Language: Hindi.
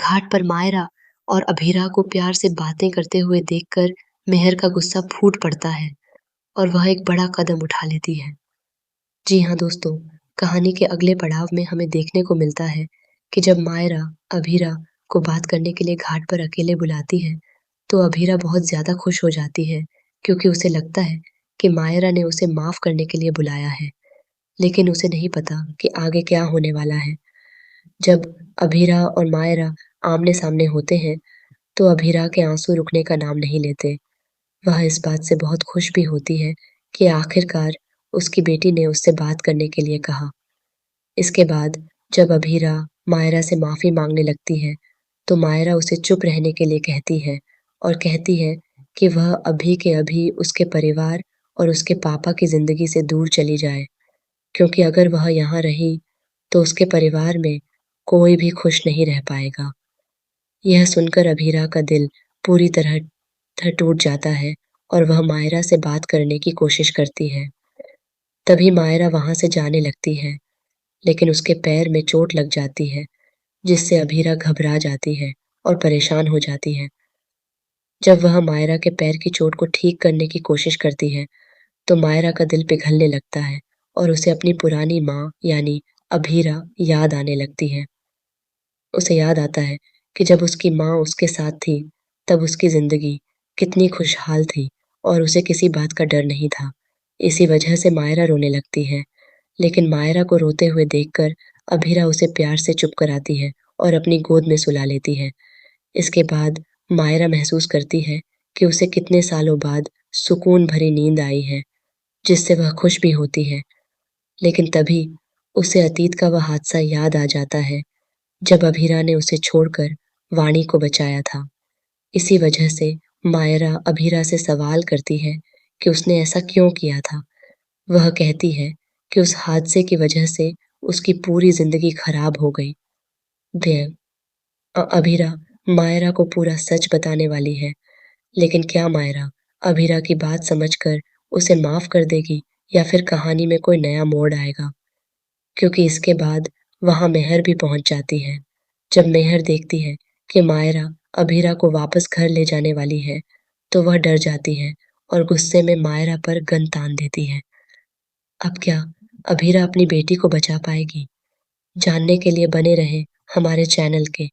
घाट पर मायरा और अभीरा को प्यार से बातें करते हुए देखकर मेहर का गुस्सा फूट पड़ता है और वह एक बड़ा कदम उठा लेती है। जी हाँ दोस्तों, कहानी के अगले पड़ाव में हमें देखने को मिलता है कि जब मायरा अभीरा को बात करने के लिए घाट पर अकेले बुलाती है, तो अभीरा बहुत ज़्यादा खुश हो जाती है क्योंकि उसे लगता है कि मायरा ने उसे माफ़ करने के लिए बुलाया है। लेकिन उसे नहीं पता कि आगे क्या होने वाला है। जब अभीरा और मायरा आमने-सामने होते हैं, तो अभीरा के आंसू रुकने का नाम नहीं लेते। वह इस बात से बहुत खुश भी होती है कि आखिरकार उसकी बेटी ने उससे बात करने के लिए कहा। इसके बाद जब अभीरा मायरा से माफ़ी माँगने लगती है, तो मायरा उसे चुप रहने के लिए कहती है और कहती है कि वह अभी के अभी उसके परिवार और उसके पापा की ज़िंदगी से दूर चली जाए, क्योंकि अगर वह यहाँ रही, तो उसके परिवार में कोई भी खुश नहीं रह पाएगा। यह सुनकर अभीरा का दिल पूरी तरह टूट जाता है और वह मायरा से बात करने की कोशिश करती है। तभी मायरा वहाँ से जाने लगती है, लेकिन उसके पैर में चोट लग जाती है, जिससे अभीरा घबरा जाती है और परेशान हो जाती है। जब वह मायरा के पैर की चोट को ठीक करने की कोशिश करती है, तो मायरा का दिल पिघलने लगता है और उसे अपनी पुरानी माँ यानी अभीरा याद आने लगती है। उसे याद आता है कि जब उसकी माँ उसके साथ थी, तब उसकी ज़िंदगी कितनी खुशहाल थी और उसे किसी बात का डर नहीं था। इसी वजह से मायरा रोने लगती है, लेकिन मायरा को रोते हुए देखकर अभीरा उसे प्यार से चुप कराती है और अपनी गोद में सुला लेती है। इसके बाद मायरा महसूस करती है कि उसे कितने सालों बाद सुकून भरी नींद आई है, जिससे वह खुश भी होती है। लेकिन तभी उसे अतीत का वह हादसा याद आ जाता है, जब अभीरा ने उसे छोड़कर वाणी को बचाया था। इसी वजह से मायरा अभीरा से सवाल करती है कि उसने ऐसा क्यों किया था। वह कहती है कि उस हादसे की वजह से उसकी पूरी ज़िंदगी खराब हो गई। वे अभीरा मायरा को पूरा सच बताने वाली है, लेकिन क्या मायरा अभीरा की बात समझकर उसे माफ़ कर देगी या फिर कहानी में कोई नया मोड़ आएगा? क्योंकि इसके बाद वहाँ मेहर भी पहुँच जाती है। जब मेहर देखती है कि मायरा अभीरा को वापस घर ले जाने वाली है, तो वह डर जाती है और गुस्से में मायरा पर गन तान देती है। अब क्या अभीरा अपनी बेटी को बचा पाएगी? जानने के लिए बने रहें हमारे चैनल के